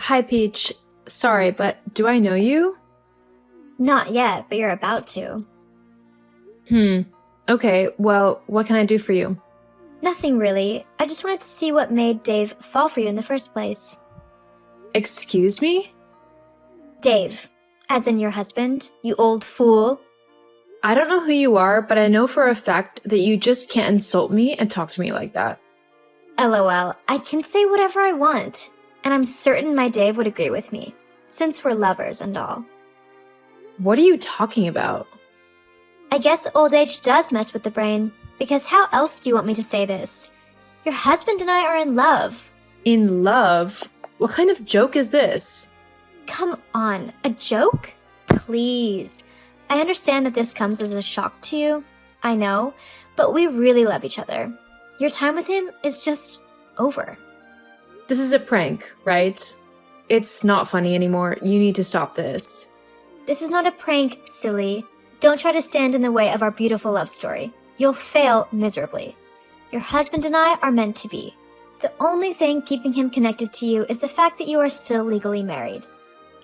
Hi, Peach. Sorry, but do I know you? Not yet, but you're about to. Okay, well, what can I do for you? Nothing really. I just wanted to see what made Dave fall for you in the first place. Excuse me? Dave, as in your husband, you old fool. I don't know who you are, but I know for a fact that you just can't insult me and talk to me like that. LOL, I can say whatever I want, and I'm certain my Dave would agree with me, since we're lovers and all. What are you talking about? I guess old age does mess with the brain, because how else do you want me to say this? Your husband and I are in love. In love? What kind of joke is this? Come on, a joke? Please. I understand that this comes as a shock to you, I know, but we really love each other. Your time with him is just over. This is a prank, right? It's not funny anymore. You need to stop this. This is not a prank, silly. Don't try to stand in the way of our beautiful love story. You'll fail miserably. Your husband and I are meant to be. The only thing keeping him connected to you is the fact that you are still legally married.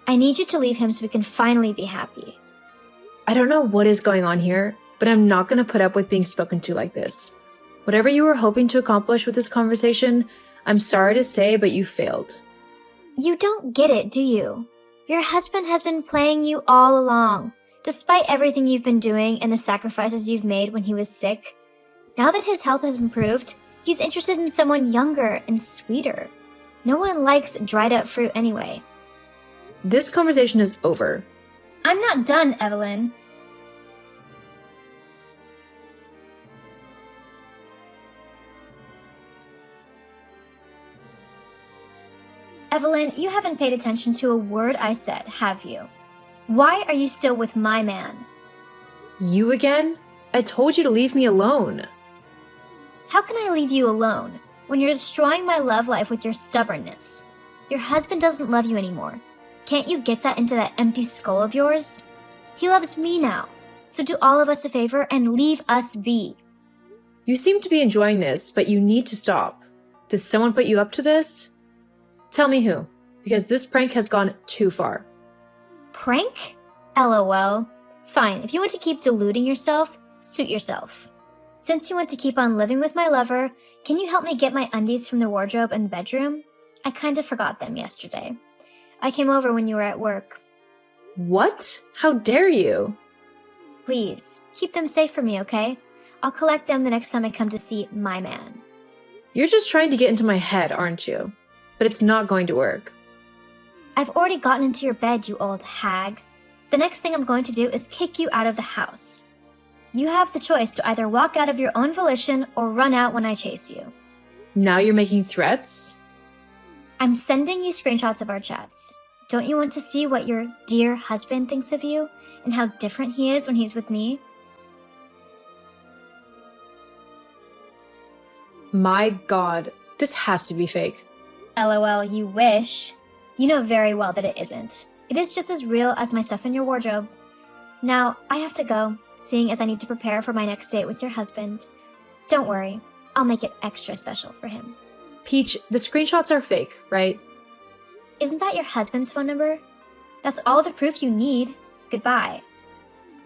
I need you to leave him so we can finally be happy. I don't know what is going on here, but I'm not going to put up with being spoken to like this. Whatever you were hoping to accomplish with this conversation, I'm sorry to say, but you failed. You don't get it, do you? Your husband has been playing you all along, despite everything you've been doing and the sacrifices you've made when he was sick. Now that his health has improved, he's interested in someone younger and sweeter. No one likes dried up fruit anyway. This conversation is over. I'm not done, Evelyn. Evelyn, you haven't paid attention to a word I said, have you? Why are you still with my man? You again? I told you to leave me alone. How can I leave you alone when you're destroying my love life with your stubbornness? Your husband doesn't love you anymore. Can't you get that into that empty skull of yours? He loves me now, so do all of us a favor and leave us be. You seem to be enjoying this, but you need to stop. Did someone put you up to this? Tell me who, because this prank has gone too far. Prank? LOL. Fine, if you want to keep deluding yourself, suit yourself. Since you want to keep on living with my lover, can you help me get my undies from the wardrobe in the bedroom? I kind of forgot them yesterday. I came over when you were at work. What? How dare you? Please, keep them safe for me, okay? I'll collect them the next time I come to see my man. You're just trying to get into my head, aren't you? But it's not going to work. I've already gotten into your bed, you old hag. The next thing I'm going to do is kick you out of the house. You have the choice to either walk out of your own volition or run out when I chase you. Now you're making threats? I'm sending you screenshots of our chats. Don't you want to see what your dear husband thinks of you and how different he is when he's with me? My God, this has to be fake. LOL, you wish. You know very well that it isn't. It is just as real as my stuff in your wardrobe. Now, I have to go, seeing as I need to prepare for my next date with your husband. Don't worry, I'll make it extra special for him. Peach, the screenshots are fake, right? Isn't that your husband's phone number? That's all the proof you need. Goodbye.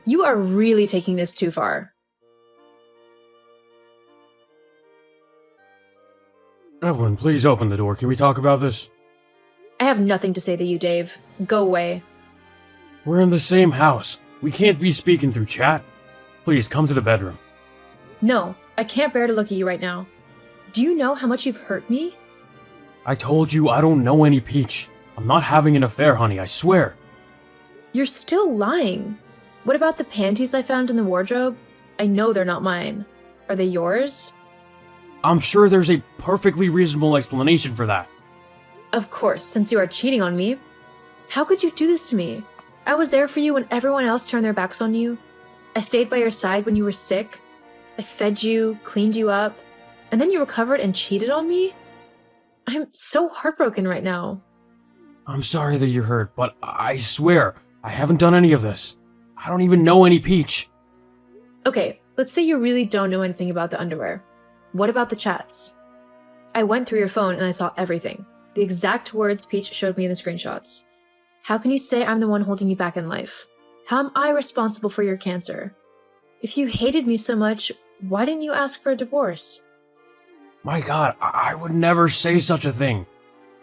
You are really taking this too far. Evelyn, please open the door. Can we talk about this? I have nothing to say to you, Dave. Go away. We're in the same house. We can't be speaking through chat. Please, come to the bedroom. No, I can't bear to look at you right now. Do you know how much you've hurt me? I told you I don't know any Peach. I'm not having an affair, honey, I swear. You're still lying. What about the panties I found in the wardrobe? I know they're not mine. Are they yours? I'm sure there's a perfectly reasonable explanation for that. Of course, since you are cheating on me. How could you do this to me? I was there for you when everyone else turned their backs on you. I stayed by your side when you were sick. I fed you, cleaned you up, and then you recovered and cheated on me? I'm so heartbroken right now. I'm sorry that you're hurt, but I swear, I haven't done any of this. I don't even know any Peach. Okay, let's say you really don't know anything about the underwear. What about the chats? I went through your phone and I saw everything. The exact words Peach showed me in the screenshots. How can you say I'm the one holding you back in life? How am I responsible for your cancer? If you hated me so much, why didn't you ask for a divorce? My God, I would never say such a thing.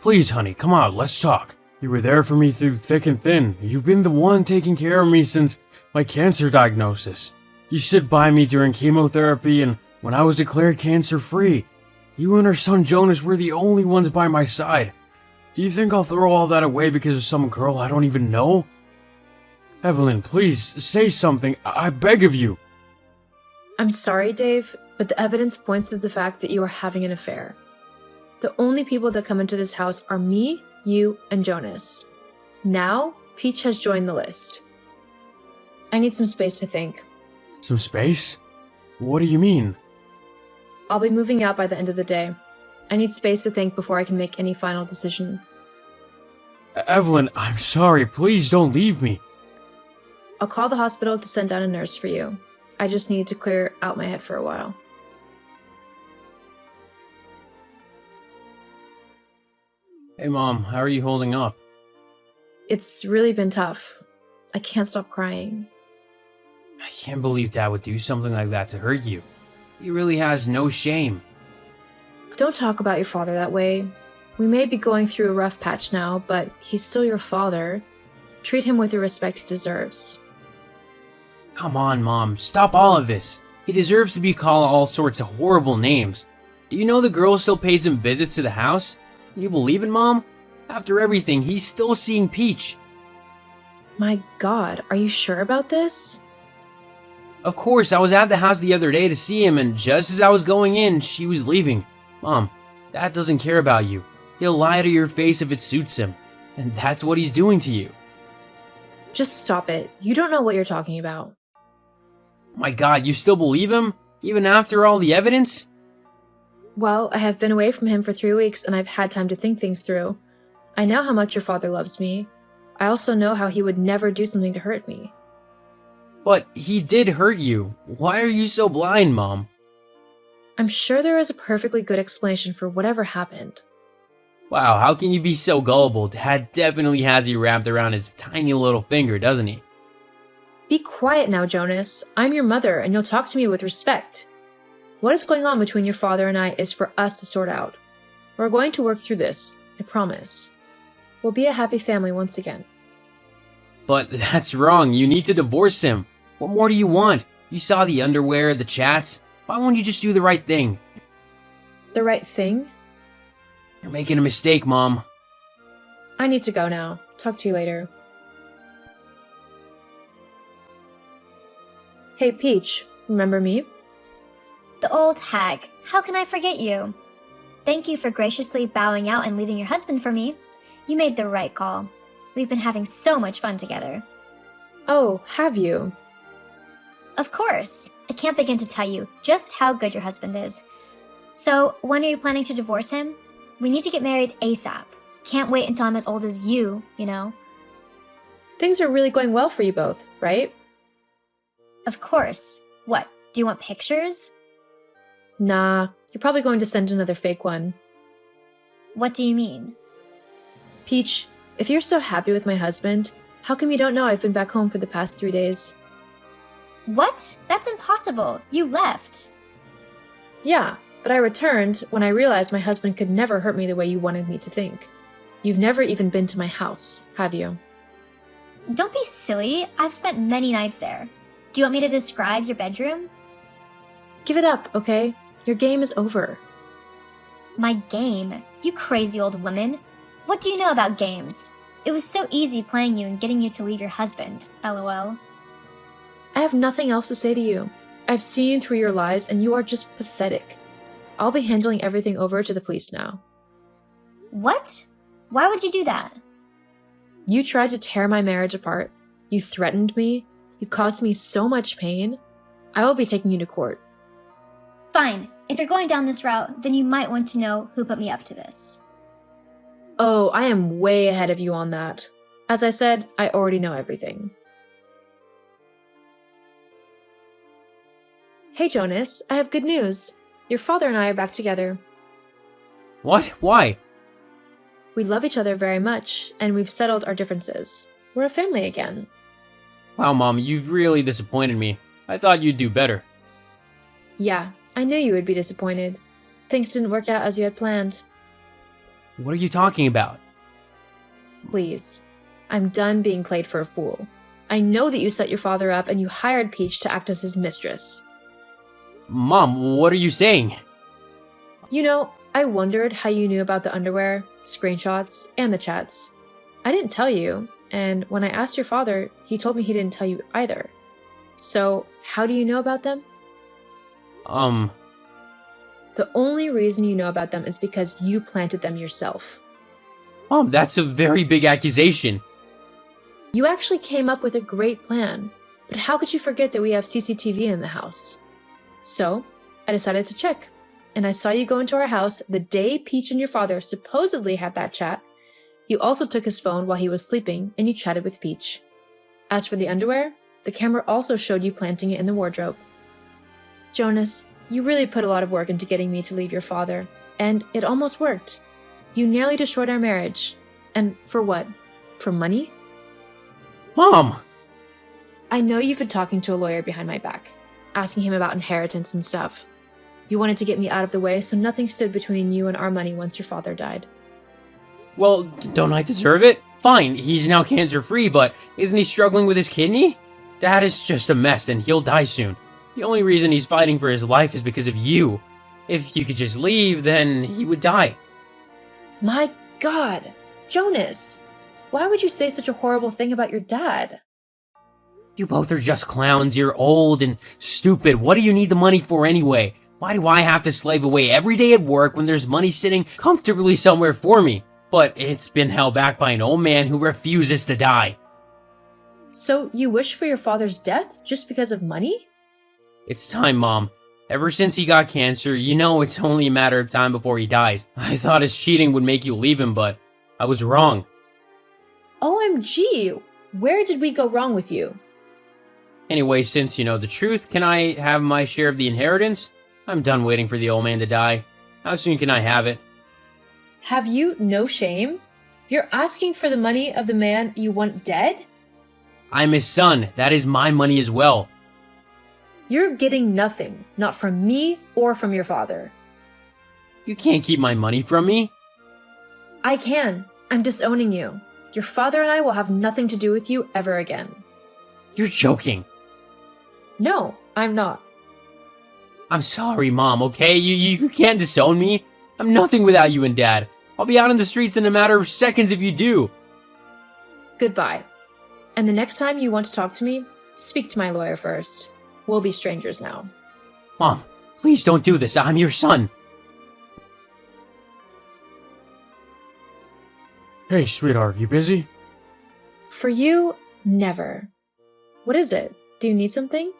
Please, honey, come on, let's talk. You were there for me through thick and thin. You've been the one taking care of me since my cancer diagnosis. You stood by me during chemotherapy and when I was declared cancer-free. You and our son Jonas were the only ones by my side. Do you think I'll throw all that away because of some girl I don't even know? Evelyn, please, say something. I beg of you. I'm sorry, Dave, but the evidence points to the fact that you are having an affair. The only people that come into this house are me, you, and Jonas. Now, Peach has joined the list. I need some space to think. Some space? What do you mean? I'll be moving out by the end of the day. I need space to think before I can make any final decision. Evelyn, I'm sorry. Please don't leave me. I'll call the hospital to send down a nurse for you. I just need to clear out my head for a while. Hey, Mom, how are you holding up? It's really been tough. I can't stop crying. I can't believe Dad would do something like that to hurt you. He really has no shame. Don't talk about your father that way. We may be going through a rough patch now, but he's still your father. Treat him with the respect he deserves. Come on, Mom, stop all of this. He deserves to be called all sorts of horrible names. Do you know the girl still pays him visits to the house? Can you believe it, Mom? After everything, he's still seeing Peach. My God, are you sure about this? Of course, I was at the house the other day to see him, and just as I was going in, she was leaving. Mom, Dad doesn't care about you. He'll lie to your face if it suits him. And that's what he's doing to you. Just stop it. You don't know what you're talking about. My God, you still believe him? Even after all the evidence? Well, I have been away from him for 3 weeks and I've had time to think things through. I know how much your father loves me. I also know how he would never do something to hurt me. But he did hurt you. Why are you so blind, Mom? I'm sure there is a perfectly good explanation for whatever happened. Wow, how can you be so gullible? Dad definitely has you wrapped around his tiny little finger, doesn't he? Be quiet now, Jonas. I'm your mother and you'll talk to me with respect. What is going on between your father and I is for us to sort out. We're going to work through this, I promise. We'll be a happy family once again. But that's wrong. You need to divorce him. What more do you want? You saw the underwear, the chats. Why won't you just do the right thing? The right thing? You're making a mistake, Mom. I need to go now. Talk to you later. Hey, Peach, remember me? The old hag. How can I forget you? Thank you for graciously bowing out and leaving your husband for me. You made the right call. We've been having so much fun together. Oh, have you? Of course. I can't begin to tell you just how good your husband is. So, when are you planning to divorce him? We need to get married ASAP. Can't wait until I'm as old as you know. Things are really going well for you both, right? Of course. What, do you want pictures? Nah, you're probably going to send another fake one. What do you mean? Peach, if you're so happy with my husband, how come you don't know I've been back home for the past 3 days? What? That's impossible. You left. Yeah, but I returned when I realized my husband could never hurt me the way you wanted me to think. You've never even been to my house, have you? Don't be silly. I've spent many nights there. Do you want me to describe your bedroom? Give it up, okay? Your game is over. My game? You crazy old woman. What do you know about games? It was so easy playing you and getting you to leave your husband, lol. I have nothing else to say to you. I've seen through your lies and you are just pathetic. I'll be handling everything over to the police now. What? Why would you do that? You tried to tear my marriage apart. You threatened me. You caused me so much pain. I will be taking you to court. Fine. If you're going down this route, then you might want to know who put me up to this. Oh, I am way ahead of you on that. As I said, I already know everything. Hey Jonas, I have good news. Your father and I are back together. What? Why? We love each other very much, and we've settled our differences. We're a family again. Wow, Mom, you've really disappointed me. I thought you'd do better. Yeah, I knew you would be disappointed. Things didn't work out as you had planned. What are you talking about? Please. I'm done being played for a fool. I know that you set your father up and you hired Peach to act as his mistress. Mom, what are you saying? You know, I wondered how you knew about the underwear, screenshots, and the chats. I didn't tell you, and when I asked your father, he told me he didn't tell you either. So, how do you know about them? The only reason you know about them is because you planted them yourself. Mom, that's a very big accusation. You actually came up with a great plan, but how could you forget that we have CCTV in the house? So, I decided to check, and I saw you go into our house the day Peach and your father supposedly had that chat. You also took his phone while he was sleeping, and you chatted with Peach. As for the underwear, the camera also showed you planting it in the wardrobe. Jonas, you really put a lot of work into getting me to leave your father, and it almost worked. You nearly destroyed our marriage. And for what? For money? Mom! I know you've been talking to a lawyer behind my back, asking him about inheritance and stuff. You wanted to get me out of the way so nothing stood between you and our money once your father died. Well, don't I deserve it? Fine, he's now cancer-free, but isn't he struggling with his kidney? Dad is just a mess and he'll die soon. The only reason he's fighting for his life is because of you. If you could just leave, then he would die. My God! Jonas! Why would you say such a horrible thing about your dad? You both are just clowns. You're old and stupid. What do you need the money for anyway? Why do I have to slave away every day at work when there's money sitting comfortably somewhere for me? But it's been held back by an old man who refuses to die. So you wish for your father's death just because of money? It's time, Mom. Ever since he got cancer, you know it's only a matter of time before he dies. I thought his cheating would make you leave him, but I was wrong. OMG! Where did we go wrong with you? Anyway, since you know the truth, can I have my share of the inheritance? I'm done waiting for the old man to die. How soon can I have it? Have you no shame? You're asking for the money of the man you want dead? I'm his son. That is my money as well. You're getting nothing, not from me or from your father. You can't keep my money from me. I can. I'm disowning you. Your father and I will have nothing to do with you ever again. You're joking. No, I'm not. I'm sorry, Mom, okay? You can't disown me. I'm nothing without you and Dad. I'll be out in the streets in a matter of seconds if you do. Goodbye. And the next time you want to talk to me, speak to my lawyer first. We'll be strangers now. Mom, please don't do this. I'm your son. Hey, sweetheart, you busy? For you, never. What is it? Do you need something?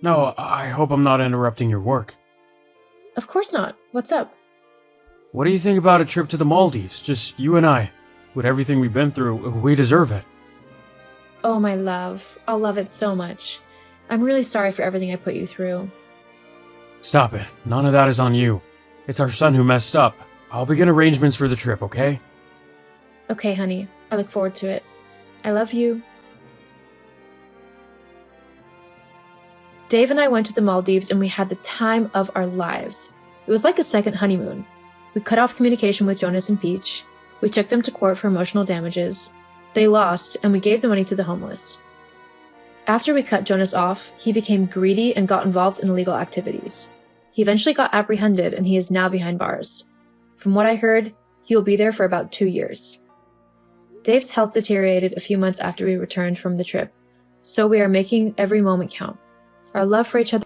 No, I hope I'm not interrupting your work. Of course not. What's up? What do you think about a trip to the Maldives? Just you and I. With everything we've been through, we deserve it. Oh, my love. I'll love it so much. I'm really sorry for everything I put you through. Stop it. None of that is on you. It's our son who messed up. I'll begin arrangements for the trip, okay? Okay, honey. I look forward to it. I love you. Dave and I went to the Maldives and we had the time of our lives. It was like a second honeymoon. We cut off communication with Jonas and Peach. We took them to court for emotional damages. They lost, and we gave the money to the homeless. After we cut Jonas off, he became greedy and got involved in illegal activities. He eventually got apprehended and he is now behind bars. From what I heard, he will be there for about 2 years. Dave's health deteriorated a few months after we returned from the trip, so we are making every moment count. Our love for each other